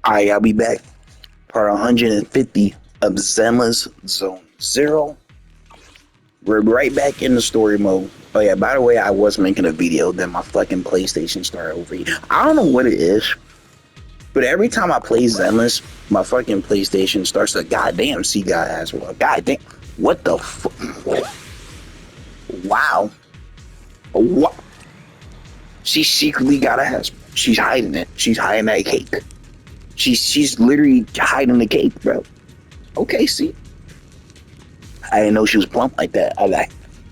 Alright, I'll be back. Part 150 of Zenless Zone Zero. We're right back in the story mode. Oh yeah, by the way, I was making a video, then my fucking PlayStation started overheating. I don't know what it is, but every time I play Zenless, my fucking PlayStation starts to goddamn see God as well. Goddamn, what the fuck? Wow. What? She secretly got ass. She's hiding it. She's hiding that cake. She's literally hiding the cake, bro. Okay, see. I didn't know she was plump like that.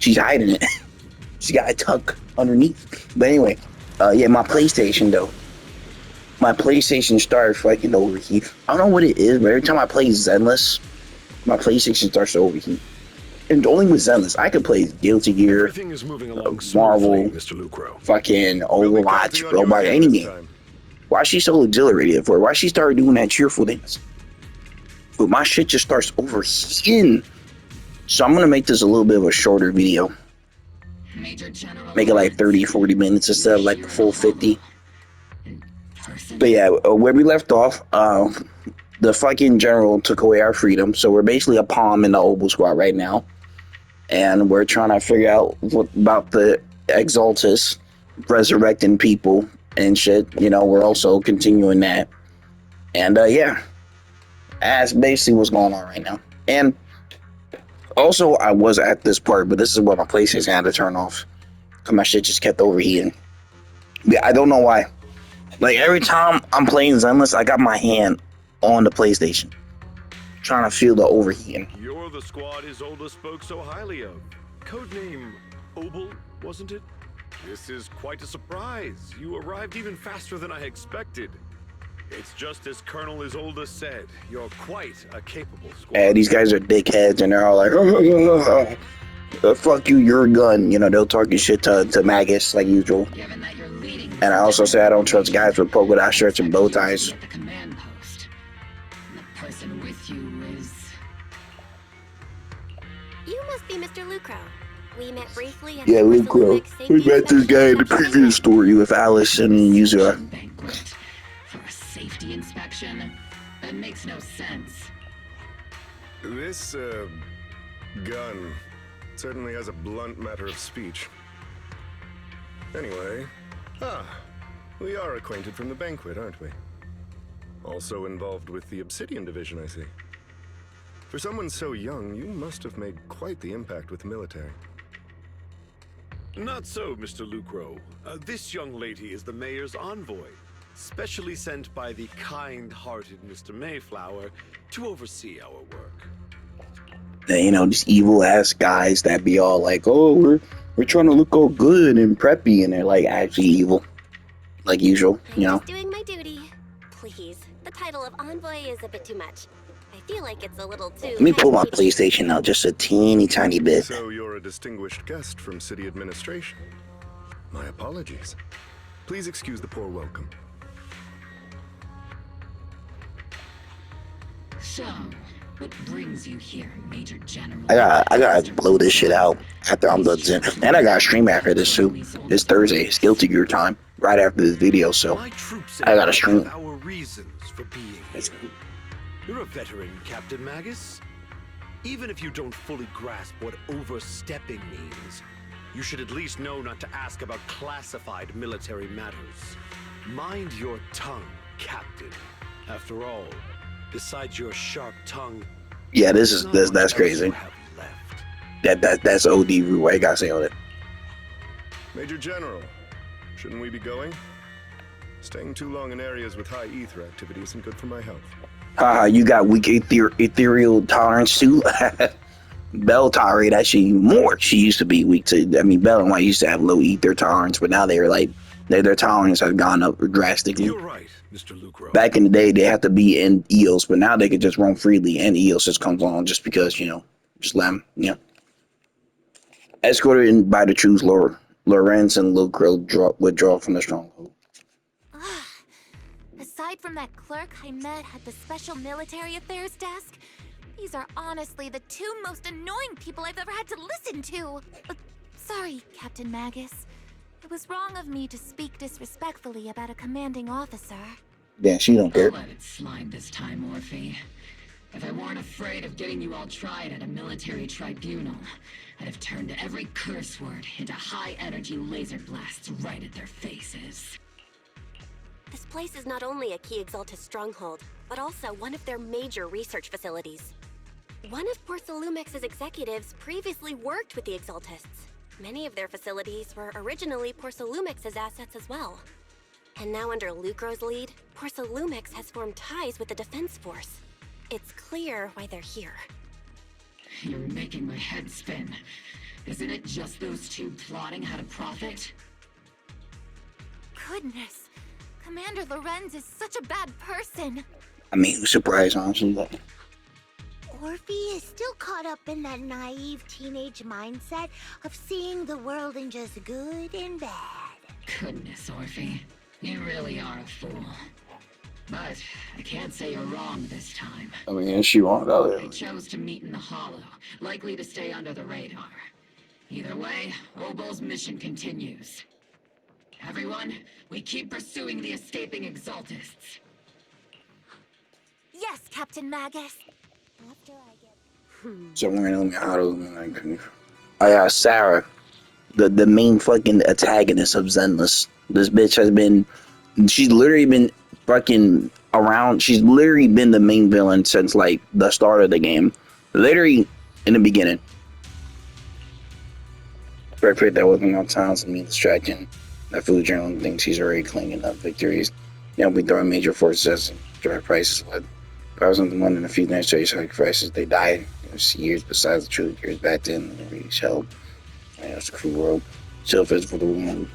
She's hiding it. She got a tuck underneath. But anyway, yeah, my PlayStation though. My PlayStation started fucking overheat. I don't know what it is, but every time I play Zenless, my PlayStation starts to overheat. And only with Zenless, I could play Guilty Gear, Marvel, fucking Overwatch, Robot, any game. Why is she so exhilarated for? Why she started doing that cheerful dance? But my shit just starts overheating. So I'm gonna make this a little bit of a shorter video. Make it like 30, 40 minutes instead of like the full 50. But yeah, where we left off, the fucking general took away our freedom. So we're basically a pawn in the Obel Squad right now. And we're trying to figure out what about the Exaltus resurrecting people and shit. You know, we're also continuing that. And yeah, that's basically what's going on right now. And also, I was at this part, but this is what my PlayStation had to turn off. Because my shit just kept overheating. Yeah, I don't know why. Like, every time I'm playing Zenless, I got my hand on the PlayStation. Trying to feel the overheating. You're the squad Isolde spoke so highly of. Codename Obel, wasn't it? This is quite a surprise. You arrived even faster than I expected. It's just as Colonel Isolde said. You're quite a capable squad. Yeah, these guys are dickheads, and they're all like, fuck you, your gun. You know, they're talking shit to Magus, like usual. And I also say I don't trust guys with polka dot shirts and bow ties. The command post. And the person with you is... You must be Mr. Lucro. We met briefly and yeah, Lucro. We met this guy in the previous story with Alice and Yuzura. Banquet for a safety inspection? That makes no sense. This, gun certainly has a blunt matter of speech. Anyway, we are acquainted from the banquet, aren't we? Also involved with the Obsidian Division, I see. For someone so young, you must have made quite the impact with the military. Not so, Mr. Lucro. This young lady is the mayor's envoy, specially sent by the kind-hearted Mr. Mayflower to oversee our work. You know, these evil-ass guys that be all like, oh, we're trying to look all good and preppy, and they're like actually evil. Like usual, you know? Just doing my duty. Please, the title of envoy is a bit too much. I feel like it's a little too... Let me pull my PlayStation out just a teeny tiny bit. So you're a distinguished guest from city administration. My apologies. Please excuse the poor welcome. So, what brings you here, Major General? I gotta blow this shit out after I'm done Zen. And I gotta stream after this too. It's Thursday. It's Guilty Gear time. Right after this video, so I gotta stream. Our reasons for being here. You're a veteran, Captain Magus. Even if you don't fully grasp what overstepping means, you should at least know not to ask about classified military matters. Mind your tongue, Captain. After all, besides your sharp tongue, yeah, that's crazy. That's OD rude. What you gotta say on it? Major General, shouldn't we be going? Staying too long in areas with high ether activity isn't good for my health. You got weak ethereal tolerance too. Bell tolerate actually more. She used to be weak to. I mean, Bell and White used to have low ether tolerance, but now they're like their tolerance has gone up drastically. You're right, Mr. Lucro. Back in the day, they had to be in EOS, but now they can just roam freely, and EOS just comes on just because, you know, just let them, you know. Escorted in by the troops, Lorenz and Lucro withdraw from the stronghold. Aside from that clerk I met at the Special Military Affairs desk, these are honestly the two most annoying people I've ever had to listen to. Sorry, Captain Magus. It was wrong of me to speak disrespectfully about a commanding officer. Yeah, she don't care. I'll let it slide this time, Morphe. If I weren't afraid of getting you all tried at a military tribunal, I'd have turned every curse word into high-energy laser blasts right at their faces. This place is not only a key Exaltus stronghold, but also one of their major research facilities. One of Porcelumex's executives previously worked with the Exaltists. Many of their facilities were originally Porcelumex's assets as well. And now under Lucro's lead, Porcelumex has formed ties with the Defense Force. It's clear why they're here. You're making my head spin. Isn't it just those two plotting how to profit? Goodness. Commander Lorenz is such a bad person. I mean, who's surprised, honestly? Like, Orphe is still caught up in that naive teenage mindset of seeing the world in just good and bad. Goodness, Orphe. You really are a fool. But I can't say you're wrong this time. I mean, she wrong out They chose to meet in the Hollow, likely to stay under the radar. Either way, Obo's mission continues. Everyone, we keep pursuing the escaping Exaltists. Yes, Captain Magus. After I get... somewhere in the auto. Like, I got Sarah, the main fucking antagonist of Zenless. This bitch has been, she's literally been fucking around. She's literally been the main villain since like the start of the game. Literally in the beginning. Perfect, that wasn't on time to me distracting. That food journal thinks he's already clinging up victories. You know, we throwing major forces and drive prices. But I wasn't the one in a few necessary sacrifices. They died. It was years besides the truth. Years back then, we held. It was a cruel world. Self is for the woman.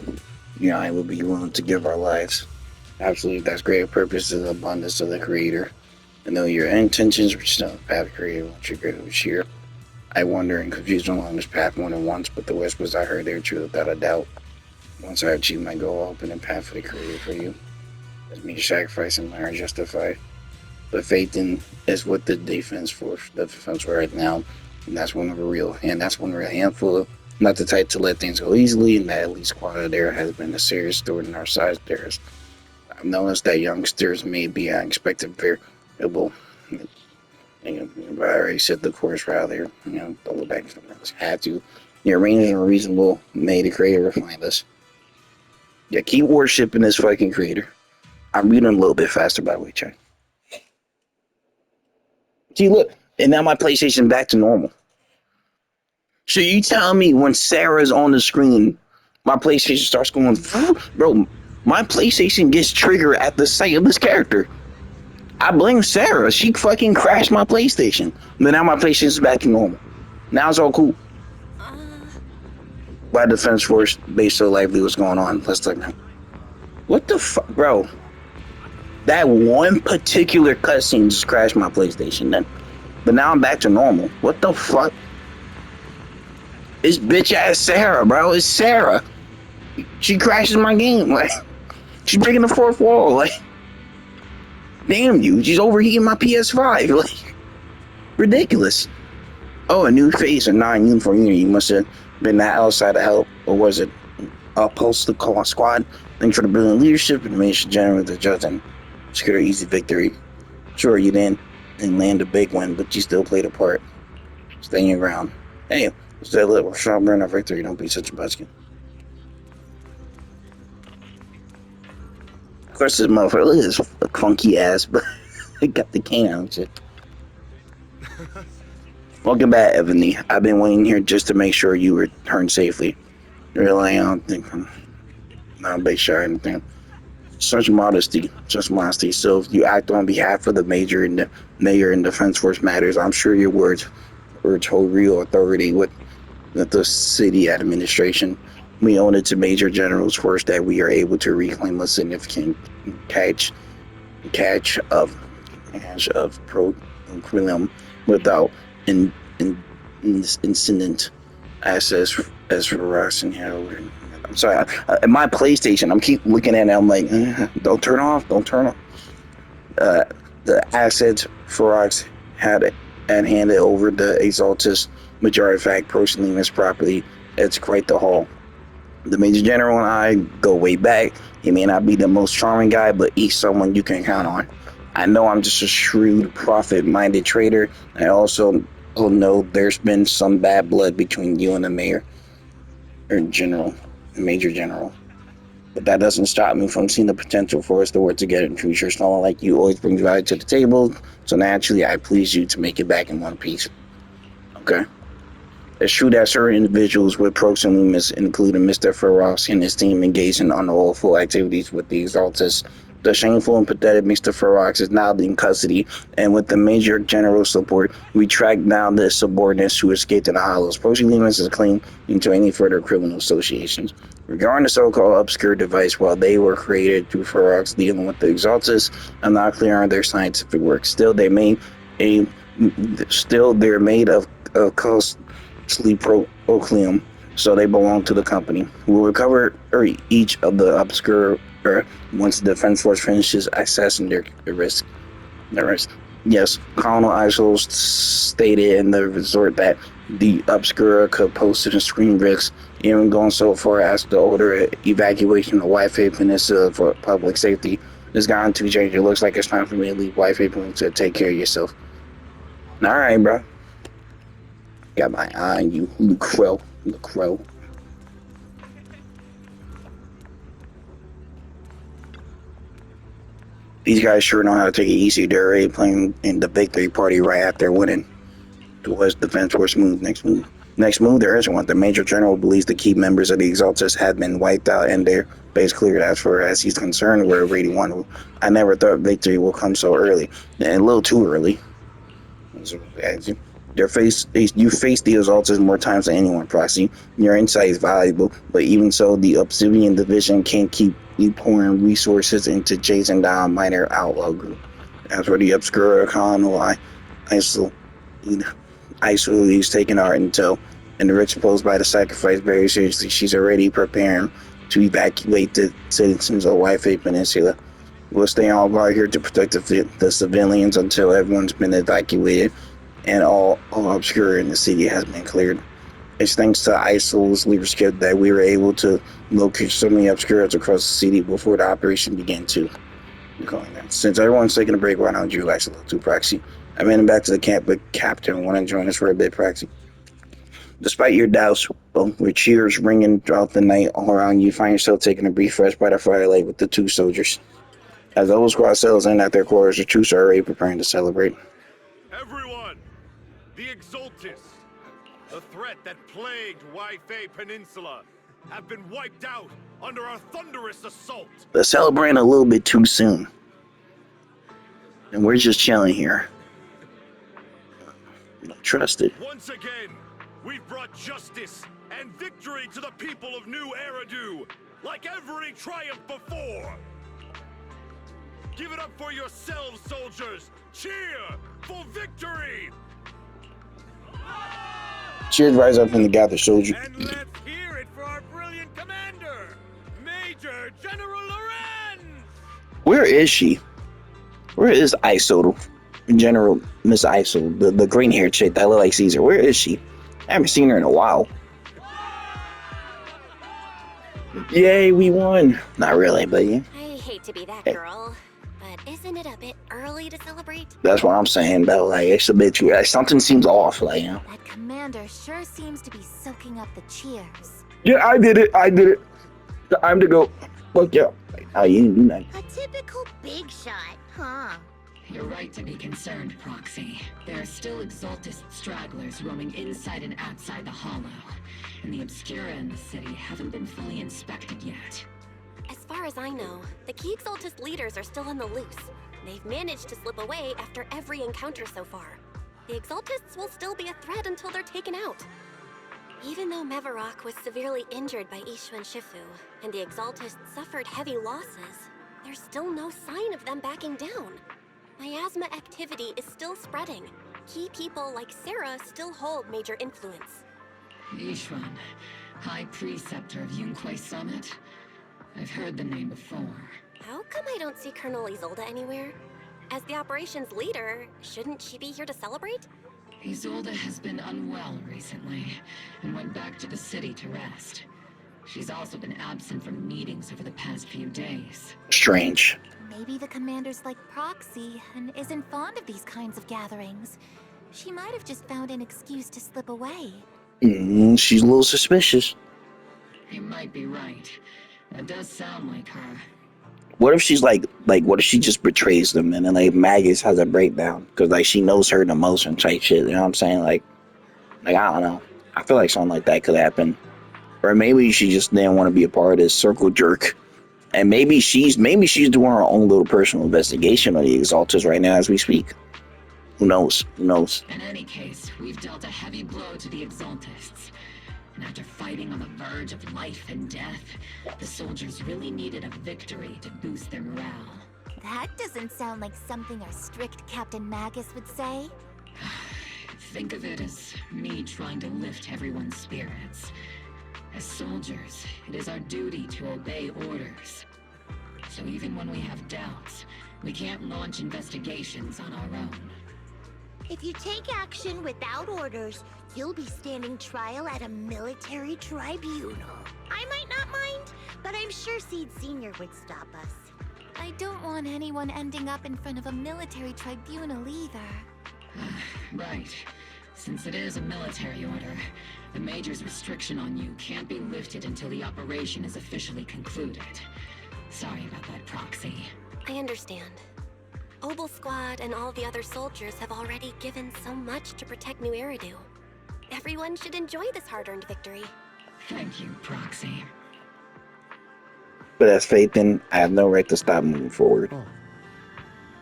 You and I would be willing to give our lives. Absolutely, that's greater purpose is the abundance of the Creator. And though your intentions were still the path created once you're greater was here. I wander and confused along this path more than once, but the whispers I heard there true without a doubt. Once I achieve my goal, I'll open a path for the Creator for you. As me sacrificing my are justified. But faith in is what the defense force right now. And that's when we're real. And that's when we're a handful. Not the type to let things go easily, and that at least quality there has been a serious thorn in our side. I've noticed that youngsters may be unexpected variable. You know, I already set the course route there. You know, don't look back from us. Have to. Your range are reasonable. May the Creator refine us. Yeah, keep worshiping this fucking Creator. I'm reading a little bit faster, by the way, Chuck. See, look, and now my PlayStation back to normal. So you tell me when Sarah's on the screen, my PlayStation starts going, bro, my PlayStation gets triggered at the sight of this character. I blame Sarah. She fucking crashed my PlayStation. But now my PlayStation's back to normal. Now it's all cool. Why Defense Force base so lively? What's going on? Let's talk now. What the fuck, bro? That one particular cutscene just crashed my PlayStation then. But now I'm back to normal. What the fuck? It's bitch ass Sarah, bro. It's Sarah. She crashes my game. Like, she's breaking the fourth wall. Like, damn you. She's overheating my PS5. Like, ridiculous. Oh, a new face, a non-uniform unit. You must have been that outside to help. Or was it a postal call squad? Thanks for the brilliant leadership and the general the judge and secure an easy victory. Sure, you didn't land a big one, but you still played a part. Stay your ground. Hey, it's that little sharp burn of victory. Don't be such a buzzkin. Of course, this motherfucker, look at this funky ass, but he got the cane out and shit. Welcome back, Ebony. I've been waiting here just to make sure you return safely. Really, I don't think I'm not a big shy or anything. Such modesty. So if you act on behalf of the mayor and Defense Force matters, I'm sure your words hold real authority with the city administration. We own it to Major General's force that we are able to reclaim a significant catch of pro-criminal without incident as for us and I'm sorry, my PlayStation, I'm keep looking at it, I'm like, don't turn off. The assets Ferox had and handed over the Exaltus majority fact personally in his property. It's quite the haul. The Major General and I go way back. He may not be the most charming guy, but he's someone you can count on. I know I'm just a shrewd, profit-minded trader. I also know there's been some bad blood between you and the mayor, or general, Major General. But that doesn't stop me from seeing the potential for us to work together in the future. Someone like you always brings value to the table, so naturally I please you to make it back in one piece. Okay? It's true that certain individuals with proximity, including Mr. Ferox and his team, engaged in unlawful activities with the Exaltus. The shameful and pathetic Mr. Ferox is now in custody, and with the Major General's support, we track down the subordinates who escaped in the Hollows. Proximity is clean into any further criminal associations. Regarding the so-called obscure device, while they were created through Ferox dealing with the Exaltus, I'm not clear on their scientific work. Still, they're made of Procleum, so they belong to the company. We'll recover each of the obscure once the defense force finishes assessing their risk. Yes, Colonel Isol stated in the resort that the Obscura could pose to the extreme risks, even going so far as to order evacuation of Wi-Fi Peninsula for public safety. This gotten too changed. It looks like it's time for me to leave Wi-Fi Peninsula to take care of yourself. Alright, bro. Got my eye on you, Lucro. These guys sure know how to take it easy. They're already playing in the victory party right after winning. Towards defense force move. Next move, there isn't one. The Major General believes the key members of the Exaltus had been wiped out and their base cleared. As far as he's concerned, we're already won. I never thought victory will come so early. And a little too early. You face the Exaltus more times than anyone, Proxy. Your insight is valuable, but even so, the Obsidian Division can't keep you pouring resources into chasing down minor outlaw group. As for the Obscura Colonel, ISIL is taking our intel, and the risk posed by the sacrifice very seriously. She's already preparing to evacuate the citizens of Wi-Fi Peninsula. We'll stay on guard here to protect the civilians until everyone's been evacuated and all Obscura in the city has been cleared. It's thanks to ISIL's leadership that we were able to locate so many Obscuras across the city before the operation began too. Since everyone's taking a break, why don't you relax a little too, Proxy? I'm heading back to the camp, but Captain, want to join us for a bit, Proxy? Despite your doubts, with cheers ringing throughout the night all around you, find yourself taking a brief rest by the firelight with the two soldiers. As the whole squad settles in at their quarters, the troops are already preparing to celebrate. Everyone! The Exaltus, the threat that plagued Wi-Fi Peninsula, have been wiped out under our thunderous assault. They're celebrating a little bit too soon. And we're just chilling here. Don't trust it. Once again, we've brought justice and victory to the people of New Eridu, like every triumph before. Give it up for yourselves, soldiers! Cheer for victory! Cheers rise up in the gather, soldier. And let's hear it for our brilliant commander, Major General Lorenz! Where is she? Where is Isol? General Miss Isol, the green-haired chick that look like Caesar. Where is she? I haven't seen her in a while. Yay, we won. Not really, but yeah. I hate to be that girl, but isn't it a bit early to celebrate? That's what I'm saying, though. Like, it's a bit too. Something seems off, like, you know. That commander sure seems to be soaking up the cheers. Yeah, I did it. I'm to go. Look, yeah. Oh, you didn't do that. A typical big shot, huh? You're right to be concerned, Proxy. There are still Exaltist stragglers roaming inside and outside the Hollow, and the Obscura in the city haven't been fully inspected yet. As far as I know, the key Exaltist leaders are still on the loose. They've managed to slip away after every encounter so far. The Exaltists will still be a threat until they're taken out. Even though Mevarok was severely injured by Ishu and Shifu, and the Exaltists suffered heavy losses, there's still no sign of them backing down. Miasma activity is still spreading. Key people like Sarah still hold major influence. Yishuan, High Preceptor of Yunquai Summit? I've heard the name before. How come I don't see Colonel Isolde anywhere? As the operations leader, shouldn't she be here to celebrate? Isolde has been unwell recently, and went back to the city to rest. She's also been absent from meetings over the past few days. Strange. Maybe the commander's like Proxy and isn't fond of these kinds of gatherings. She might have just found an excuse to slip away. She's a little suspicious. You might be right. That does sound like her. What if she's like, what if she just betrays them and then like Magus has a breakdown because like she knows her the most and type shit. You know what I'm saying? Like I don't know. I feel like something like that could happen. Or maybe she just didn't want to be a part of this circle jerk. And maybe she's doing her own little personal investigation of the Exalters right now as we speak. Who knows? Who knows? In any case, we've dealt a heavy blow to the Exaltists. And after fighting on the verge of life and death, the soldiers really needed a victory to boost their morale. That doesn't sound like something our strict Captain Magus would say. Think of it as me trying to lift everyone's spirits. As soldiers, it is our duty to obey orders. So even when we have doubts, we can't launch investigations on our own. If you take action without orders, you'll be standing trial at a military tribunal. I might not mind, but I'm sure Seed Senior would stop us. I don't want anyone ending up in front of a military tribunal either. Right. Since it is a military order, the Major's restriction on you can't be lifted until the operation is officially concluded. Sorry about that, Proxy. I understand. Obel Squad and all the other soldiers have already given so much to protect New Eridu. Everyone should enjoy this hard-earned victory. Thank you, Proxy. But as Faith, then I have no right to stop moving forward.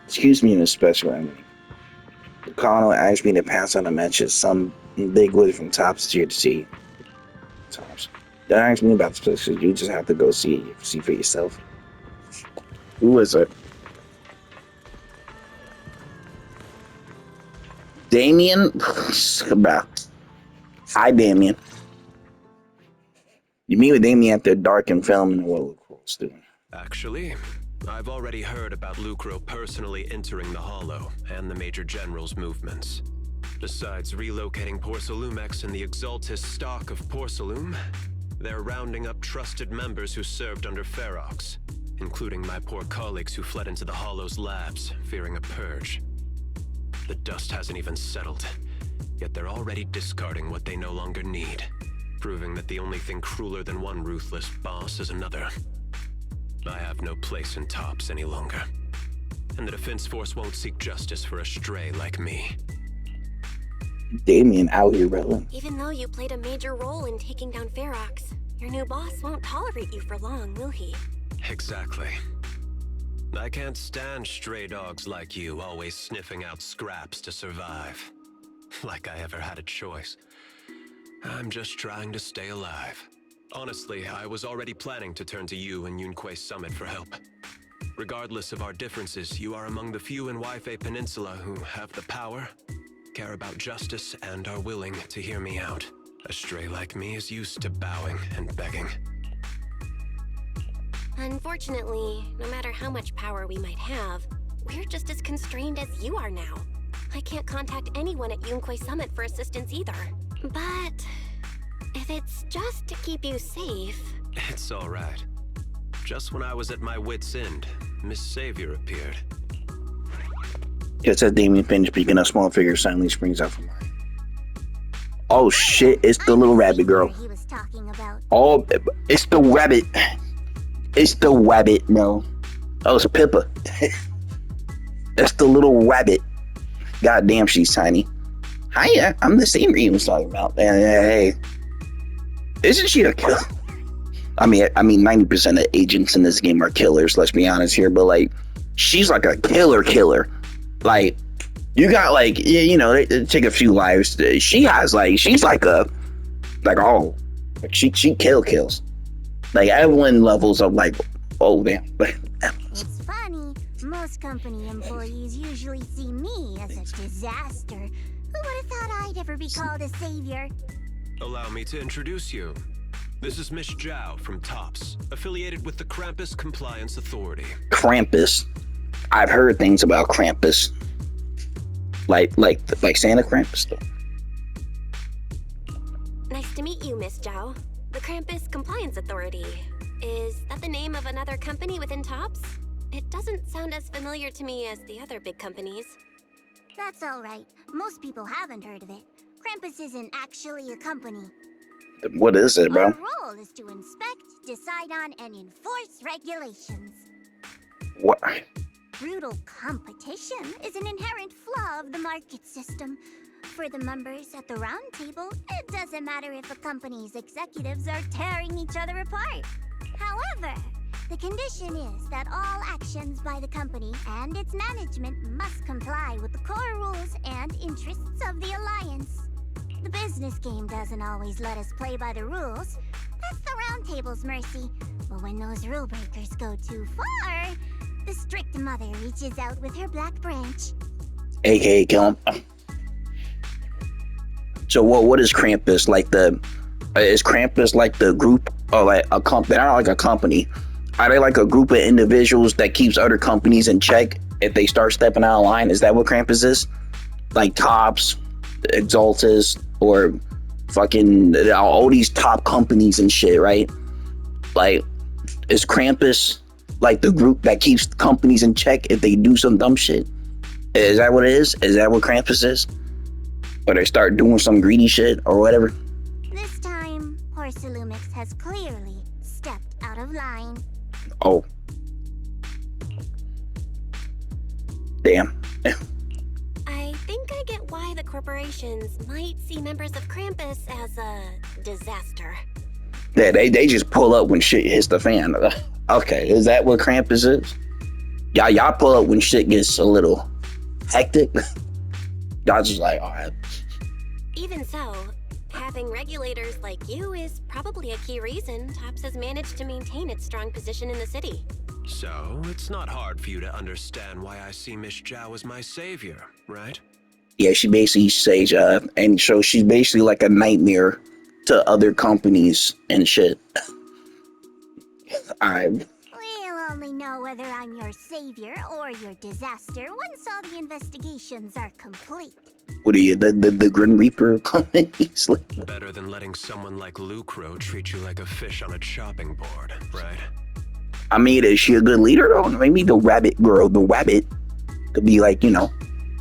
Excuse me, Miss Special Enemy. The colonel asked me to pass on a message. Some big word from Tops here to see. Tops. Don't ask me about the specifics. You just have to go see for yourself. Who is it? Damien? About. Hi, Damien. You meet with Damien after dark and filming what Lucro's doing. Actually, I've already heard about Lucro personally entering the Hollow and the Major General's movements. Besides relocating Porcelumex and the Exaltist stock of Porcelume, they're rounding up trusted members who served under Ferox, including my poor colleagues who fled into the Hollow's labs, fearing a purge. The dust hasn't even settled, yet they're already discarding what they no longer need, proving that the only thing crueler than one ruthless boss is another. I have no place in Tops any longer, and the Defense Force won't seek justice for a stray like me. Damien out here relevant. Even though you played a major role in taking down Ferox, your new boss won't tolerate you for long, will he? Exactly. I can't stand stray dogs like you always sniffing out scraps to survive. Like I ever had a choice. I'm just trying to stay alive. Honestly, I was already planning to turn to you and Yunque Summit for help. Regardless of our differences, you are among the few in Waifei Peninsula who have the power, care about justice, and are willing to hear me out. A stray like me is used to bowing and begging. Unfortunately, no matter how much power we might have, we're just as constrained as you are now. I can't contact anyone at Yunque Summit for assistance either. But if it's just to keep you safe... It's all right. Just when I was at my wit's end, Miss Savior appeared. Just as Damien finished speaking, a small figure suddenly springs out from behind. Oh shit, it's the little rabbit girl. He was talking about. Oh, it's the rabbit. It's the rabbit, no. Oh, it's Pippa. That's the little rabbit. God damn, she's tiny. Hi, I'm the same he was talking about. Hey, isn't she a killer? I mean, 90% of agents in this game are killers. Let's be honest here, but like, she's like a killer. Like, you got like, you know, they take a few lives. She has like, she's like she kills. Like, everyone levels up like, oh damn. It's funny. Most company employees usually see me as a disaster. Who would have thought I'd ever be called a savior? Allow me to introduce you. This is Miss Zhao from Tops, affiliated with the Krampus Compliance Authority. Krampus. I've heard things about Krampus. Like Santa Krampus though. Nice to meet you, Miss Zhao. The Krampus Compliance Authority. Is that the name of another company within TOPS? It doesn't sound as familiar to me as the other big companies. That's all right. Most people haven't heard of it. Krampus isn't actually a company. What is it, bro? Our role is to inspect, decide on, and enforce regulations. What? Brutal competition is an inherent flaw of the market system. For the members at the round table, it doesn't matter if a company's executives are tearing each other apart. However, the condition is that all actions by the company and its management must comply with the core rules and interests of the Alliance. The business game doesn't always let us play by the rules. That's the round table's mercy. But when those rule breakers go too far, the strict mother reaches out with her black branch. AKA kill him. So what is Krampus? Like is Krampus like the group or like a company? They're not like a company. Are they like a group of individuals that keeps other companies in check if they start stepping out of line? Is that what Krampus is? Like Tops, Exaltus, or fucking all these top companies and shit, right? Like, is Krampus like the group that keeps companies in check if they do some dumb shit? Is that what it is? Is that what Krampus is? Or they start doing some greedy shit or whatever? This time, Porcelumix has clearly stepped out of line. Oh. Damn. I think I get why the corporations might see members of Krampus as a disaster. Yeah, they just pull up when shit hits the fan. Okay, is that what Krampus is? Y'all pull up when shit gets a little hectic. Y'all just like, all right. Even so, having regulators like you is probably a key reason TOPS has managed to maintain its strong position in the city. So, it's not hard for you to understand why I see Miss Zhao as my savior, right? Yeah, she basically says, and so she's basically like a nightmare to other companies and shit. Alright. We'll only know whether I'm your savior or your disaster once all the investigations are complete. What are you, the Grim Reaper companies? Better than letting someone like Lucro treat you like a fish on a chopping board, right? I mean, is she a good leader though? Maybe the rabbit girl, the rabbit, could be like, you know,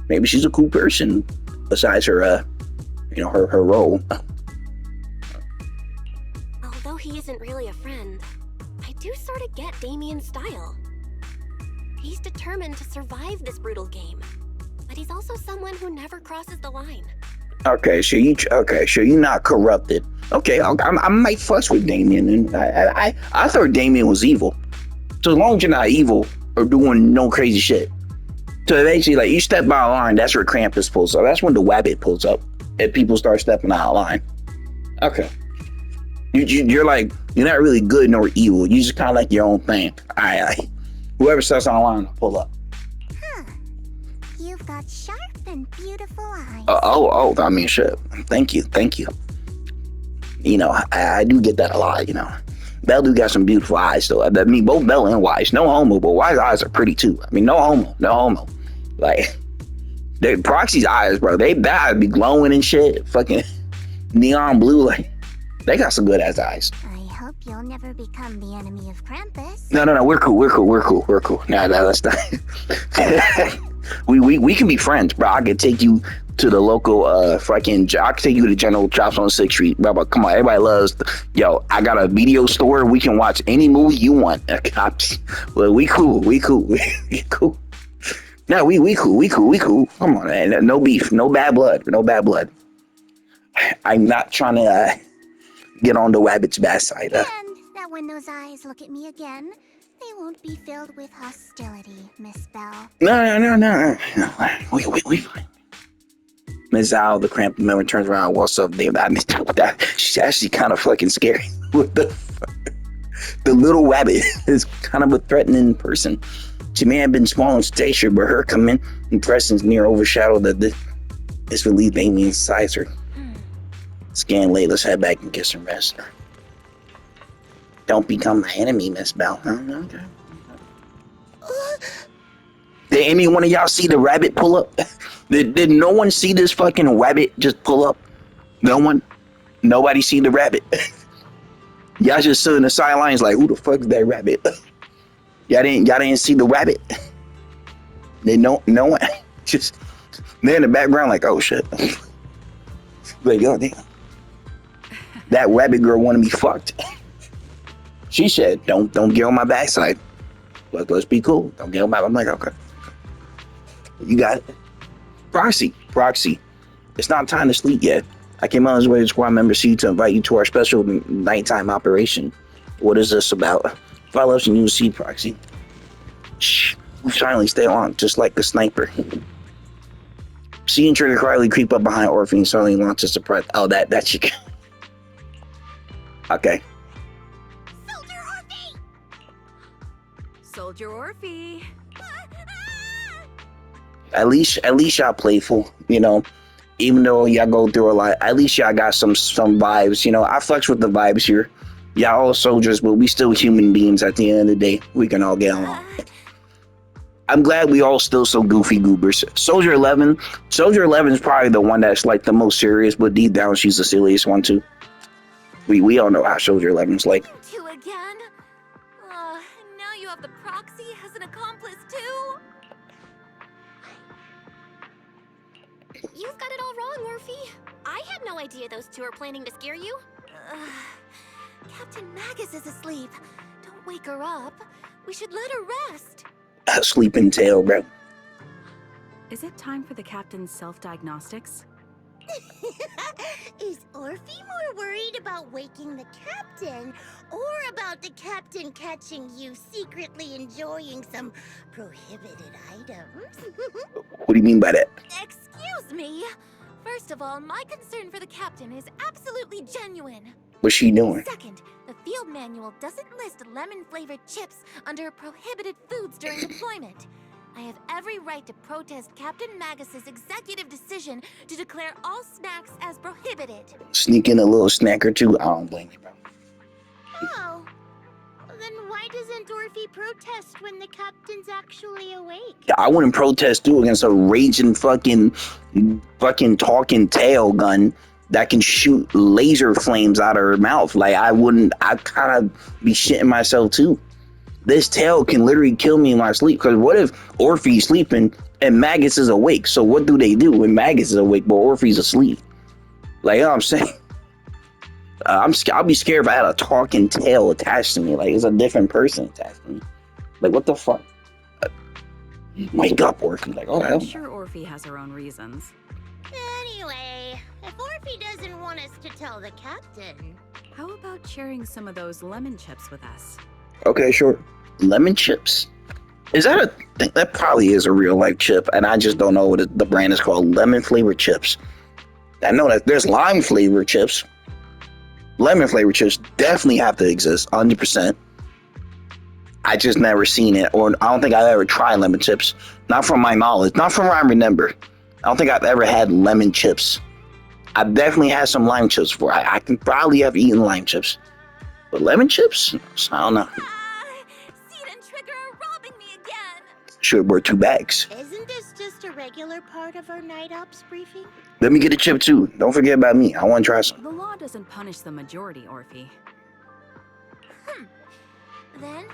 maybe she's a cool person besides her, you know, her role. Although he isn't really a friend, I do sort of get Damien's style. He's determined to survive this brutal game, but he's also someone who never crosses the line. Okay, so you're not corrupted. Okay, I might fuss with Damien, and I thought Damien was evil. So as long as you're not evil or doing no crazy shit. So basically, like, you step out of line, that's where Krampus pulls up. That's when the Wabbit pulls up. If people start stepping out of line. Okay. You're like, you're not really good nor evil. You just kind of like your own thing. Alright. Whoever steps out of line, pull up. Huh. You've got sharp and beautiful eyes. I mean, shit. Thank you. You know, I do get that a lot, you know. Belle do got some beautiful eyes, though. I mean, both Belle and Wise. No homo, but Wise's eyes are pretty, too. I mean, no homo. Like, Proxy's eyes, bro, that eyes be glowing and shit. Fucking neon blue, like, they got some good-ass eyes. I hope you'll never become the enemy of Krampus. No, we're cool. No, that's not. we can be friends, bro. I could take you to the local I can take you to General Chops on 6th Street, bro. Come on, everybody loves. Yo, I got a video store. We can watch any movie you want. Well, we cool. We cool. No, we cool. Come on, man. No beef, no bad blood. I'm not trying to get on the rabbit's bad side. And that when those eyes look at me again, they won't be filled with hostility, Miss Belle. No. We fine. Miss Al, the cramp member, turns around. What's up, Dave? That she's actually kind of fucking scary. What the fuck? The little rabbit is kind of a threatening person. She may have been small in stature, but her command and presence near overshadowed this relief Amy inside her. Scan late, let's head back and get some rest. Don't become my enemy, Miss Belle. Okay. Did any one of y'all see the rabbit pull up? Did no one see this fucking rabbit just pull up? No one? Nobody seen the rabbit? Y'all just stood in the sidelines like, who the fuck is that rabbit? Y'all didn't see the rabbit. They know no one. Just they're in the background like, oh shit. Like, oh damn. That rabbit girl wanted me fucked. She said, don't get on my backside. Let's be cool. Don't get on my. I'm like, okay. You got it. Proxy. It's not time to sleep yet. I came on this way to Squad Member C to invite you to our special nighttime operation. What is this about? Follow us and you will see Proxy. Shh. We finally stay on, just like the sniper. Seeing Trigger quietly creep up behind Orphe and suddenly launch a surprise. Oh, that she can. Okay. Soldier Orphe. At least y'all playful, you know. Even though y'all go through a lot, at least y'all got some vibes, you know. I flex with the vibes here. Y'all all soldiers, but we still human beings at the end of the day. We can all get along. I'm glad we all still so goofy goobers. Soldier 11 is probably the one that's like the most serious, but deep down she's the silliest one too. We all know how Soldier 11's like. You two again? And now you have the proxy as an accomplice too? You've got it all wrong, Orphe. I had no idea those two were planning to scare you. Captain Magus is asleep. Don't wake her up. We should let her rest. A sleeping tail, bro. Is it time for the captain's self-diagnostics? Is Orphe more worried about waking the captain or about the captain catching you secretly enjoying some prohibited items? What do you mean by that? Excuse me. First of all, my concern for the captain is absolutely genuine. What's she doing? Second, the field manual doesn't list lemon-flavored chips under prohibited foods during deployment. I have every right to protest Captain Magus's executive decision to declare all snacks as prohibited. Sneak in a little snack or two? I don't blame you, bro. Oh, then why doesn't Orphe protest when the captain's actually awake? I wouldn't protest too against a raging fucking talking tail gun that can shoot laser flames out of her mouth. Like I'd kind of be shitting myself too. This tail can literally kill me in my sleep. Because what if Orphe's sleeping and Magus is awake? So what do they do when Magus is awake but Orphe's asleep? Like, you know what I'm saying? I'll be scared if I had a talking tail attached to me. Like, it's a different person attached to me. Like, what the fuck? Wake up, Orphe. Like, oh, hell. I'm sure Orphe has her own reasons. Anyway, if Orphe doesn't want us to tell the captain... How about sharing some of those lemon chips with us? Okay, sure. Lemon chips? Is that a thing? That probably is a real life chip, and I just don't know what the brand is called. Lemon flavored chips. I know that there's lime flavored chips. Lemon flavored chips definitely have to exist, 100%. I just never seen it, or I don't think I've ever tried lemon chips. Not from my knowledge, not from what I remember. I don't think I've ever had lemon chips. I've definitely had some lime chips before. I can probably have eaten lime chips. But lemon chips? I don't know. Seed and Trigger are robbing me again. Should wear 2 bags. Isn't this just a regular part of our night ops briefing? Let me get a chip too. Don't forget about me. I want to try some. The law doesn't punish the majority, Orphe. Then,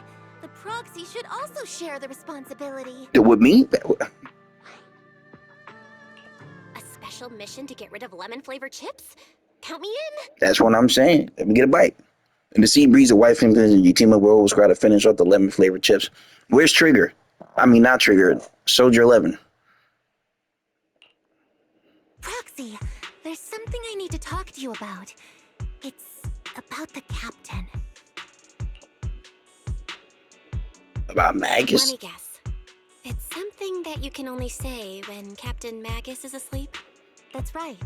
the proxy should also share the responsibility. With me? A special mission to get rid of lemon-flavored chips? Count me in. That's what I'm saying. Let me get a bite. And the sea breeze of white fingers and you team up with Old Squad to finish off the lemon flavored chips. Where's Trigger? I mean, not Trigger. Soldier 11. Proxy, there's something I need to talk to you about. It's about the captain. About Magus? Let me guess. It's something that you can only say when Captain Magus is asleep? That's right.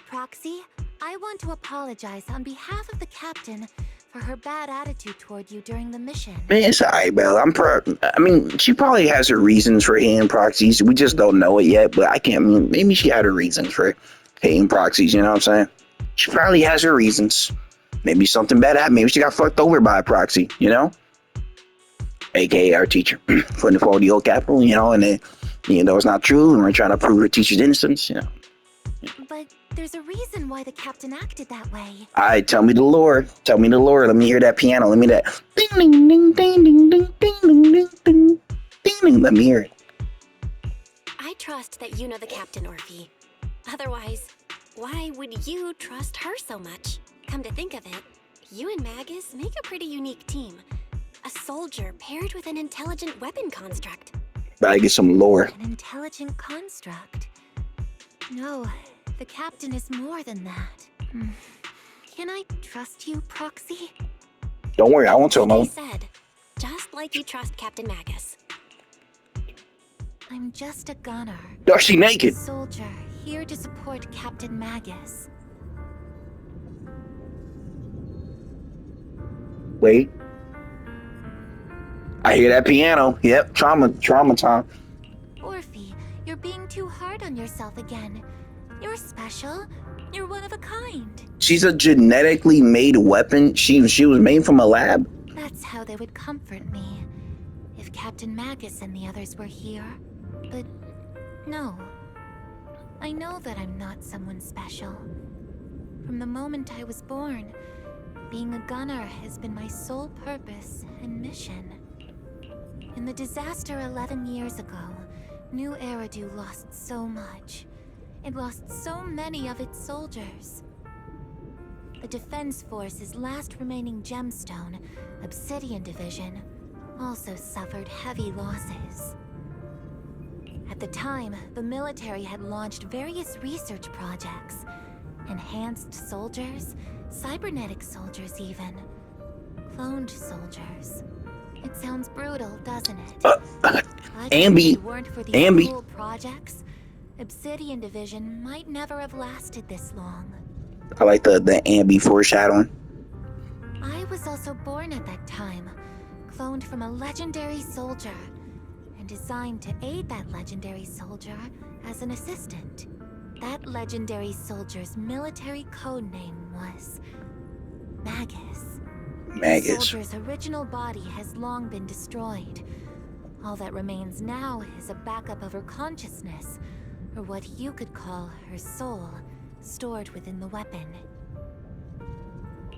Proxy, I want to apologize on behalf of the captain for her bad attitude toward you during the mission. Man, it's alright, Belle. I mean, she probably has her reasons for hating proxies. We just don't know it yet, but maybe she had her reasons for hating proxies, you know what I'm saying? She probably has her reasons. Maybe something bad happened. Maybe she got fucked over by a proxy, you know? AKA our teacher. Putting forward the old capital, you know, and then, you know, it's not true, and we're trying to prove her teacher's innocence, you know. But There's a reason why the captain acted that way. Alright, tell me the lore. Tell me the lore. Let me hear that piano. Let me that. Ding ding ding ding ding ding ding ding ding ding ding ding. Let me hear it. I trust that you know the captain, Orphe. Otherwise, why would you trust her so much? Come to think of it, you and Magus make a pretty unique team. A soldier paired with an intelligent weapon construct. Gotta get some lore. An intelligent construct. No, the captain is more than that. Can I trust you, Proxy? Don't worry, I won't tell Like no. I said, just like you trust Captain Magus. I'm just a gunner. Oh, she naked. Soldier, here to support Captain Magus. Wait. I hear that piano. Yep, trauma time. Orphe, you're being too hard on yourself again. You're special. You're one of a kind. She's a genetically made weapon. She was made from a lab. That's how they would comfort me. If Captain Magus and the others were here. But no. I know that I'm not someone special. From the moment I was born, being a gunner has been my sole purpose and mission. In the disaster 11 years ago, New Eridu lost so much. It lost so many of its soldiers. The Defense Force's last remaining gemstone, Obsidian Division, also suffered heavy losses. At the time, the military had launched various research projects. Enhanced soldiers, cybernetic soldiers even. Cloned soldiers. It sounds brutal, doesn't it? But Ambi. if it weren't for these Ambi. cool projects, Obsidian Division might never have lasted this long. I like the ambi foreshadowing. I was also born at that time, cloned from a legendary soldier, and designed to aid that legendary soldier as an assistant. That legendary soldier's military code name was Magus. The Magus. soldier's original body has long been destroyed. All that remains now is a backup of her consciousness, or what you could call her soul, stored within the weapon.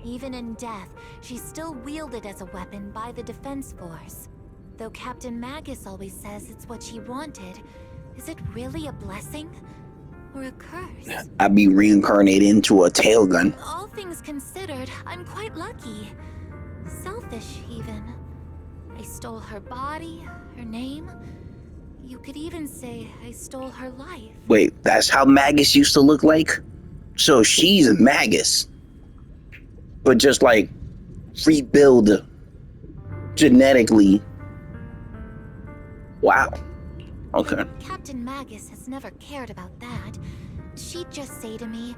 Even in death, she's still wielded as a weapon by the Defense Force. Though Captain Magus always says it's what she wanted, is it really a blessing? Or a curse? I'd be reincarnated into a tail gun. All things considered, I'm quite lucky. Selfish, even. I stole her body, her name. You could even say I stole her life. Wait, that's how Magus used to look like? So she's a Magus. But just like rebuild genetically. Wow. Okay. Captain Magus has never cared about that. She'd just say to me,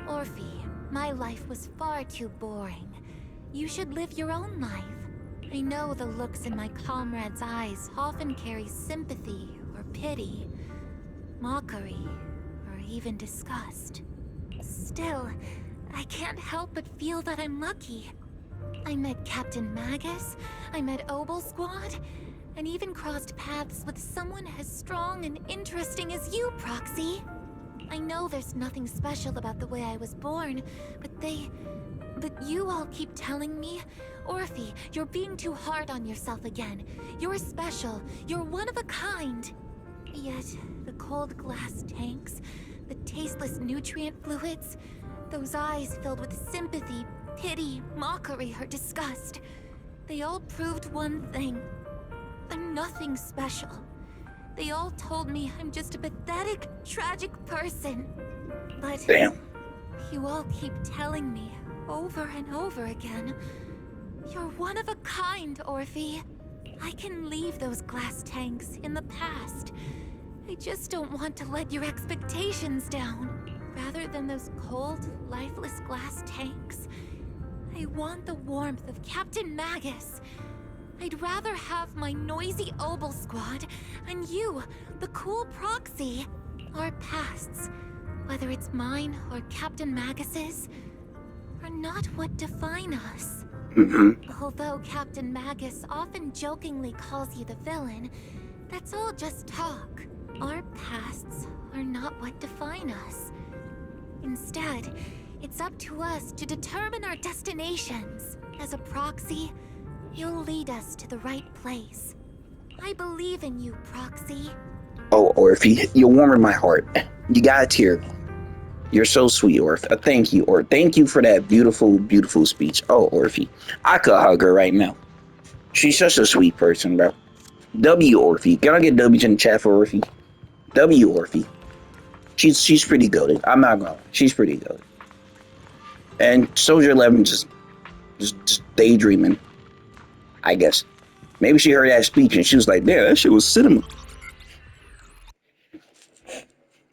Orphe, my life was far too boring. You should live your own life. I know the looks in my comrades' eyes often carry sympathy or pity, mockery, or even disgust. Still, I can't help but feel that I'm lucky. I met Captain Magus, I met Obel Squad, and even crossed paths with someone as strong and interesting as you, Proxy. I know there's nothing special about the way I was born, but you all keep telling me, Orphe, you're being too hard on yourself again. You're special. You're one of a kind. Yet, the cold glass tanks, the tasteless nutrient fluids, those eyes filled with sympathy, pity, mockery, or disgust, they all proved one thing. I'm nothing special. They all told me I'm just a pathetic, tragic person. But Damn. you all keep telling me over and over again, you're one of a kind, Orphe. I can leave those glass tanks in the past. I just don't want to let your expectations down. Rather than those cold, lifeless glass tanks, I want the warmth of Captain Magus. I'd rather have my noisy Obel Squad and you, the cool Proxy. Our pasts, whether it's mine or Captain Magus's, are not what define us. Although Captain Magus often jokingly calls you the villain, that's all just talk. Our pasts are not what define us. Instead, it's up to us to determine our destinations. As a proxy, you'll lead us to the right place. I believe in you, Proxy. Oh, Orphe, you're warming my heart. You got a tear. You're so sweet, Orphe. Thank you, or thank you for that beautiful, beautiful speech. Oh, Orphe, I could hug her right now. She's such a sweet person, bro. W Orphe. Can I get W's in the chat for Orphe? W Orphe. She's pretty goated. I'm not gonna lie. She's pretty goated. And Soldier 11 just daydreaming, I guess. Maybe she heard that speech and she was like, "Damn, that shit was cinema."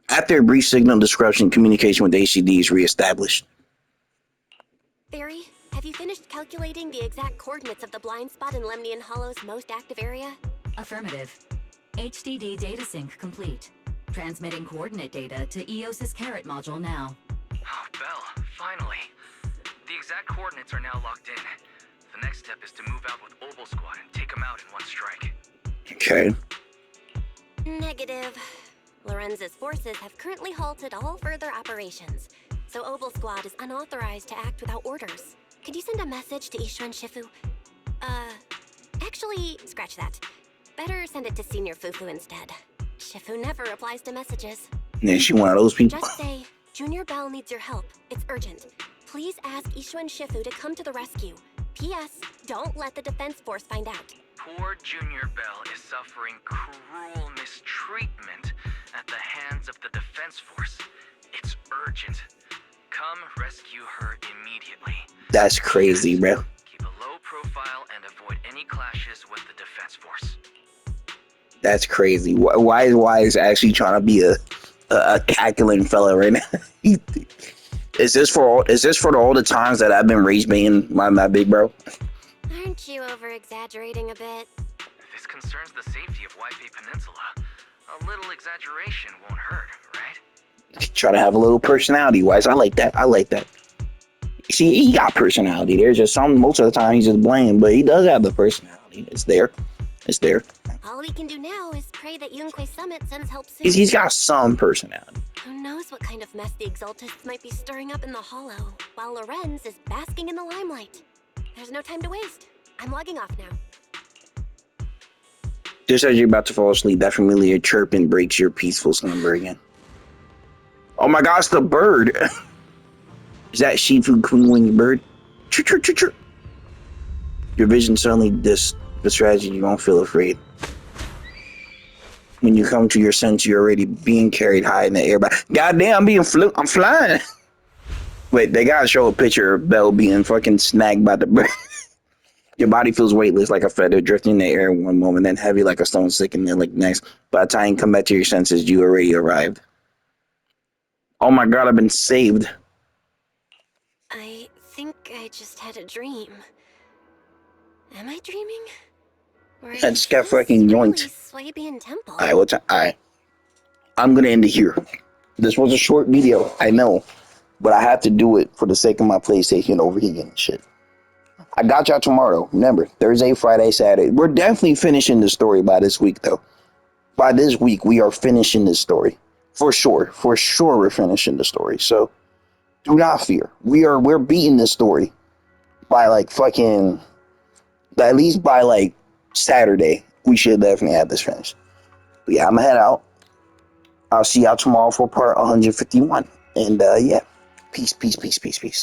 After a brief signal disruption, communication with HCD is reestablished. Barry, have you finished calculating the exact coordinates of the blind spot in Lemnian Hollow's most active area? Affirmative. HDD data sync complete. Transmitting coordinate data to EOS's Carrot module now. Oh, Belle, finally. The exact coordinates are now locked in. The next step is to move out with Obel Squad and take them out in one strike. Okay. Negative. Lorenz's forces have currently halted all further operations, so Obel Squad is unauthorized to act without orders. Could you send a message to Ishu and Shifu? Actually, scratch that. Better send it to Senior Fufu instead. Shifu never replies to messages. Yeah, she one of those people. Just say, Junior Bell needs your help. It's urgent. Please ask Ishu and Shifu to come to the rescue. P.S. Don't let the defense force find out. Poor Junior Bell is suffering cruel mistreatment at the hands of the defense force. It's urgent. Come rescue her immediately. That's crazy, bro. Keep a low profile and avoid any clashes with the defense force. That's crazy. Why is actually trying to be a cackling fella right now? Is this for all the times that I've been rage baiting my big bro? Aren't you over-exaggerating a bit? This concerns the safety of Waipei Peninsula. A little exaggeration won't hurt, right? Try to have a little personality wise. I like that. See, he got personality. There's just most of the time he's just bland, but he does have the personality. It's there. All we can do now is pray that Yunque Summit sends help soon. He's got some personality. Who knows what kind of mess the Exaltists might be stirring up in the Hollow, while Lorenz is basking in the limelight. There's no time to waste. I'm logging off now. Just as you're about to fall asleep, that familiar chirping breaks your peaceful slumber again. Oh my gosh, the bird! Is that Shifu Queen Winged Bird? Chirp, chirp, chirp, chirp. Your vision suddenly the strategy, you won't feel afraid. When you come to your sense, you're already being carried high in the air. Goddamn, I'm flying. Wait, they gotta show a picture of Belle being fucking snagged by the bird. Your body feels weightless like a feather drifting in the air one moment, then heavy like a stone stick and then like next. By the time you come back to your senses, you already arrived. Oh my god, I've been saved. I think I just had a dream. Am I dreaming? I just got fucking yoinked. Swabian Temple. Alright, I'm gonna end it here. This was a short video, I know, but I have to do it for the sake of my PlayStation overheating and shit. I got y'all tomorrow. Remember, Thursday, Friday, Saturday. We're definitely finishing the story by this week, though. By this week, we are finishing this story. For sure. For sure, we're finishing the story. So, do not fear. We're beating this story by like fucking, at least by like Saturday. We should definitely have this finished. But yeah, I'm gonna head out. I'll see y'all tomorrow for part 151. And yeah, peace, peace, peace, peace, peace.